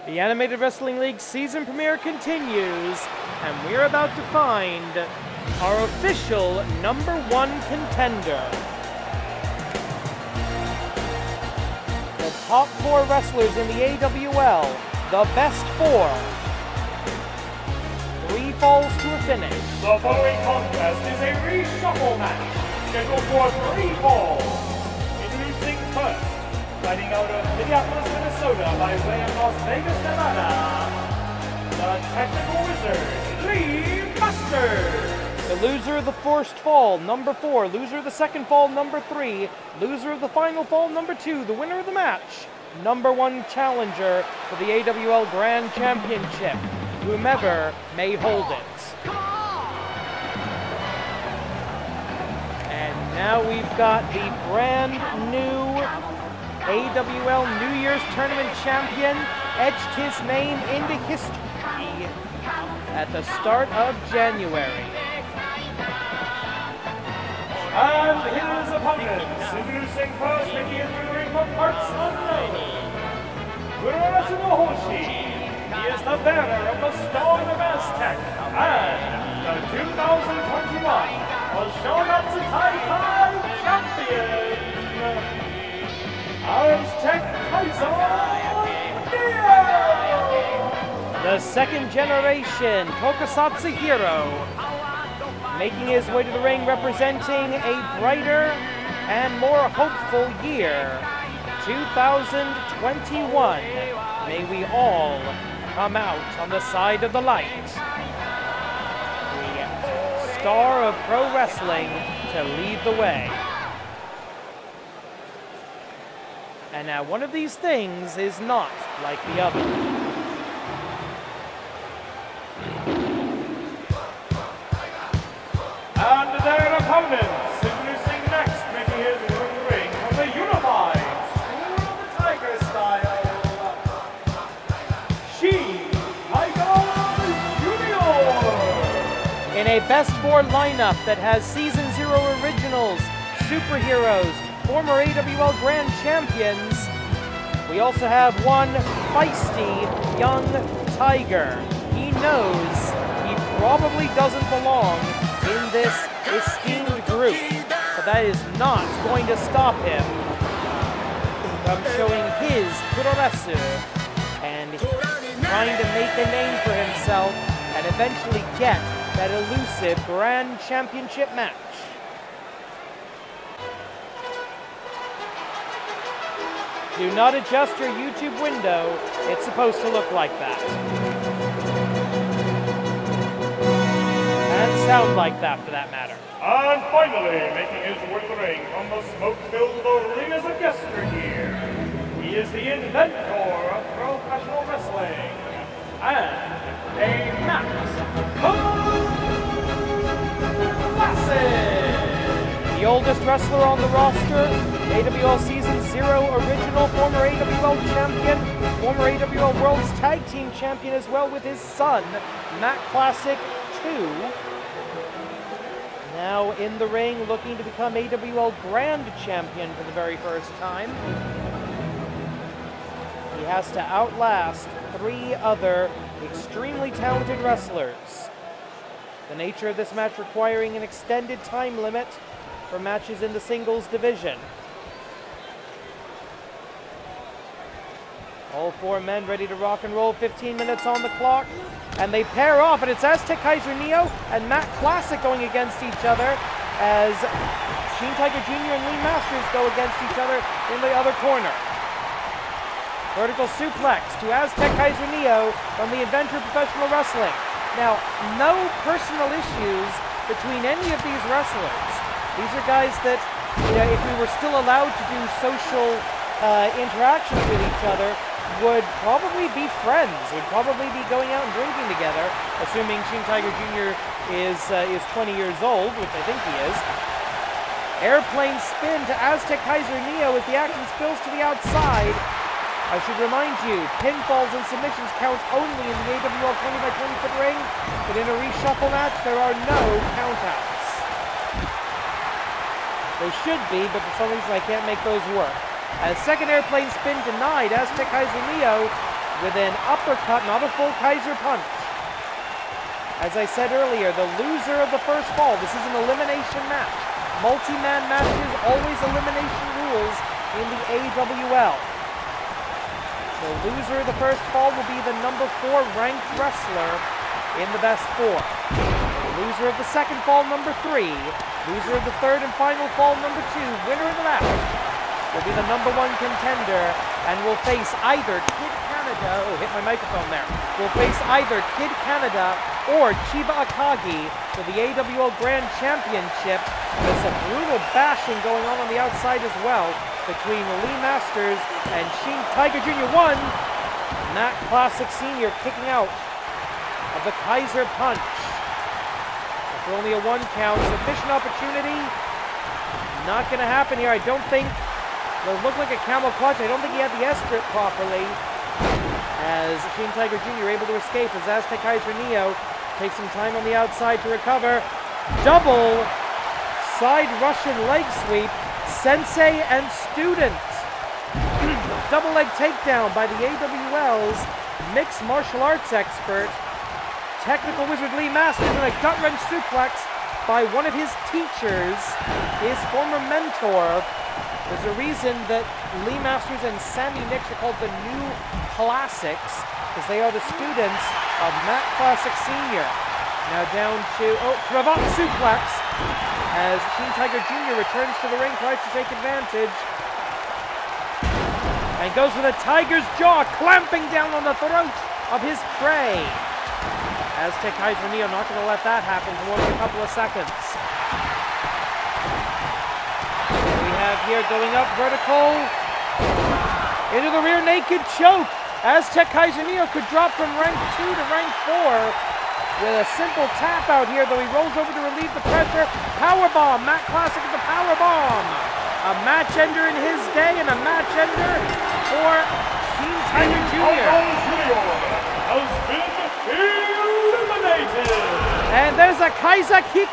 The Animated Wrestling League season premiere continues, and we're about to find our official #1 contender. The top 4 wrestlers in the AWL, the best 4. 3 falls to a finish. The following contest is a reshuffle match, scheduled for 3 falls. Introducing first, fighting out of Minneapolis, Minnesota by way of Las Vegas, Nevada, the Technical Wizard, Lee Mustard. The loser of the first fall, #4. Loser of the second fall, #3. Loser of the final fall, #2. The winner of the match, #1 challenger for the AWL Grand Championship, whomever may hold it. And now we've got the brand new AWL New Year's Tournament champion etched his name into history at the start of January. And his opponents, introducing first, making his ring from parts unknown, Kuroratsu no Hoshi. He is the bearer of the Stone of Aztec and the 2021 Azteckaizer champion, Azteckaizer. The second generation Tokusatsu hero, making his way to the ring representing a brighter and more hopeful year, 2021. May we all come out on the side of the light. The star of pro wrestling to lead the way. And now one of these things is not like the other. And their opponents, introducing next, making his ring from the unified School of the Tiger style, Shin Jr. In a best 4 lineup that has Season 0 originals, superheroes, former AWL Grand Champions, we also have one feisty young tiger. He knows he probably doesn't belong in this esteemed group, but that is not going to stop him from showing his puroresu and trying to make a name for himself and eventually get that elusive Grand Championship match. Do not adjust your YouTube window. It's supposed to look like that. And sound like that, for that matter. And finally, making his way to the ring from the smoke-filled arenas of yesteryear, he is the inventor of professional wrestling and a Max Classic. The oldest wrestler on the roster, AWL Season 0 original, former AWL champion, former AWL World's Tag Team champion as well with his son, Matt Classic 2. Now in the ring, looking to become AWL Grand Champion for the very first time. He has to outlast 3 other extremely talented wrestlers. The nature of this match requiring an extended time limit for matches in the singles division. All 4 men ready to rock and roll, 15 minutes on the clock, and they pair off, and it's Azteckaizer Neo and Matt Classic going against each other as Shin Tiger Jr. and Lee Masters go against each other in the other corner. Vertical suplex to Azteckaizer Neo from the inventor of professional wrestling. Now, no personal issues between any of these wrestlers. These are guys that, if we were still allowed to do social interactions with each other, would probably be friends, would probably be going out and drinking together, assuming Shin Tiger Jr. is 20 years old, which I think he is. Airplane spin to Azteckaizer Neo as the action spills to the outside. I should remind you, pinfalls and submissions count only in the AWL 20x20 foot ring, but in a reshuffle match, there are no countouts. They should be, but for some reason I can't make those work. As second airplane spin denied, Azteckaizer Neo with an uppercut, not a full Kaiser punch. As I said earlier, the loser of the first fall, this is an elimination match. Multi-man matches, always elimination rules in the AWL. The loser of the first fall will be the number 4 ranked wrestler in the best 4. The loser of the second fall, number 3. Loser of the third and final fall, number 2. Winner of the match will be the number 1 contender and will face either Kid Canada, oh, hit my microphone there, will face either Kid Canada or Chiba Akagi for the AWL Grand Championship. There's some brutal bashing going on the outside as well between Lee Masters and Shin Tiger Jr. 1. Matt Classic Sr. kicking out of the Kaiser punch. For only a 1 count. Submission opportunity. Not going to happen here. I don't think. It looked like a camel clutch. I don't think he had the S-grip properly. As Shin Tiger Jr. able to escape as Azteckaizer Neo takes some time on the outside to recover. Double side Russian leg sweep. Sensei and student. Double leg takedown by the AWL's mixed martial arts expert. Technical wizard Lee Masters and a gut-wrench suplex by one of his teachers, his former mentor. There's a reason that Lee Masters and Sammy Nix are called the New Classics, because they are the students of Matt Classic Sr. Now down to, cravat suplex, as Shin Tiger Jr. returns to the ring, tries to take advantage. And goes with a tiger's jaw, clamping down on the throat of his prey. Azteckaizer Neo not going to let that happen for more than a couple of seconds. We have here going up vertical into the rear naked choke. Azteckaizer Neo could drop from rank 2 to rank 4 with a simple tap out here, though he rolls over to relieve the pressure. Powerbomb, Matt Classic with the powerbomb. A match ender in his day and a match ender for Shin Tiger Jr. Has been eliminated. And there's a Kaiser kick.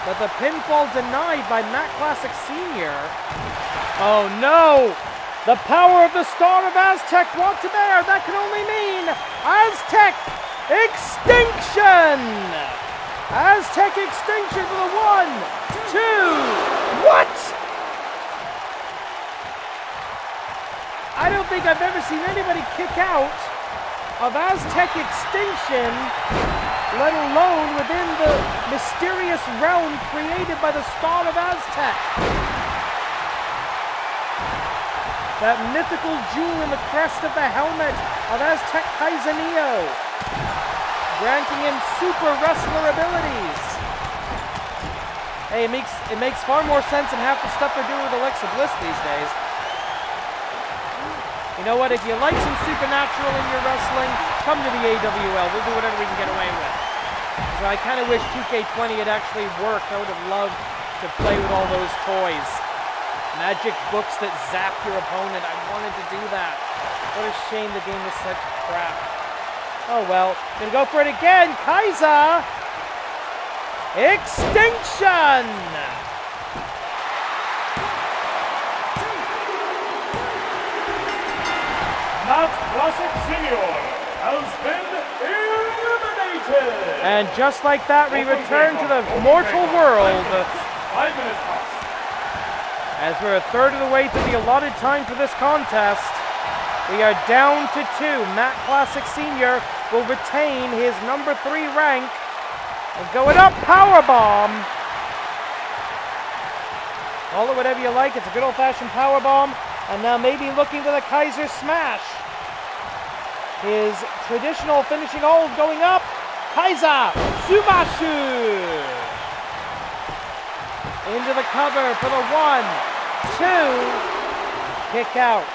But the pinfall denied by Matt Classic Sr. Oh no! The power of the star of Aztec brought to bear. That can only mean Aztec Extinction! Aztec Extinction for the 1, 2, what? I don't think I've ever seen anybody kick out of Aztec Extinction, let alone within the mysterious realm created by the Star of Aztec. That mythical jewel in the crest of the helmet of Azteckaizer Neo, granting him super wrestler abilities. Hey, it makes far more sense than half the stuff they're doing with Alexa Bliss these days. You know what, if you like some supernatural in your wrestling, come to the AWL. We'll do whatever we can get away with. So I kind of wish 2K20 had actually worked. I would have loved to play with all those toys. Magic books that zap your opponent. I wanted to do that. What a shame the game was such crap. Oh well, gonna go for it again. Kaiser! Extinction! Matt Classic Sr. has been eliminated. And just like that, we return to the mortal world. 5 minutes past. As we're a third of the way through the allotted time for this contest, we are down to 2. Matt Classic Sr. will retain his number 3 rank. And going up, powerbomb. Call it whatever you like. It's a good old-fashioned powerbomb. And now maybe looking to the Kaiser Smash. His traditional finishing hold going up. Kaiser Sumashu. Into the cover for the 1, 2. Kick out.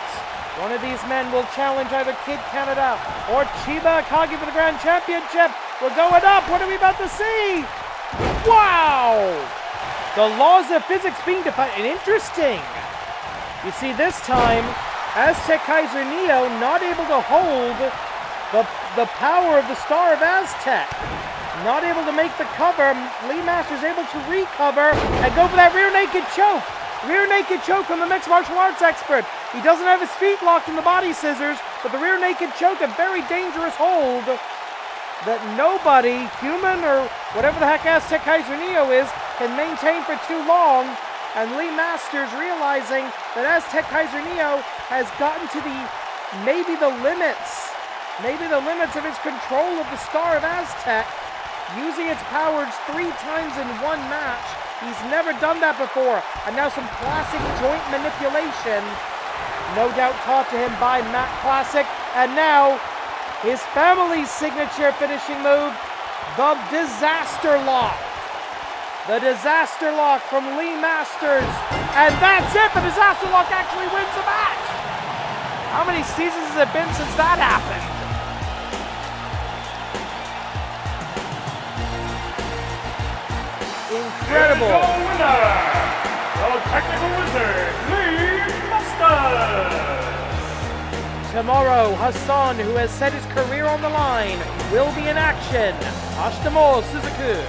One of these men will challenge either Kid Canada or Chiba Akagi for the Grand Championship. We're going up. What are we about to see? Wow! The laws of physics being defined. And interesting. You see, this time, Azteckaizer Neo not able to hold the power of the Star of Aztec. Not able to make the cover. Lee Masters able to recover and go for that rear naked choke. Rear naked choke from the mixed martial arts expert. He doesn't have his feet locked in the body scissors, but the rear naked choke, a very dangerous hold that nobody, human or whatever the heck Azteckaizer Neo is, can maintain for too long. And Lee Masters realizing that Azteckaizer Neo has gotten to maybe the limits of his control of the Star of Aztec, using its powers 3 times in one match. He's never done that before. And now some classic joint manipulation, no doubt taught to him by Matt Classic. And now his family's signature finishing move, the Disaster Lock. The Disaster Lock from Lee Masters. And that's it. The Disaster Lock actually wins the match. How many seasons has it been since that happened? Incredible. Here's the winner, the Technical Wizard, Lee Masters. Tomorrow, Hassan, who has set his career on the line, will be in action. Ashitamo Suzuku.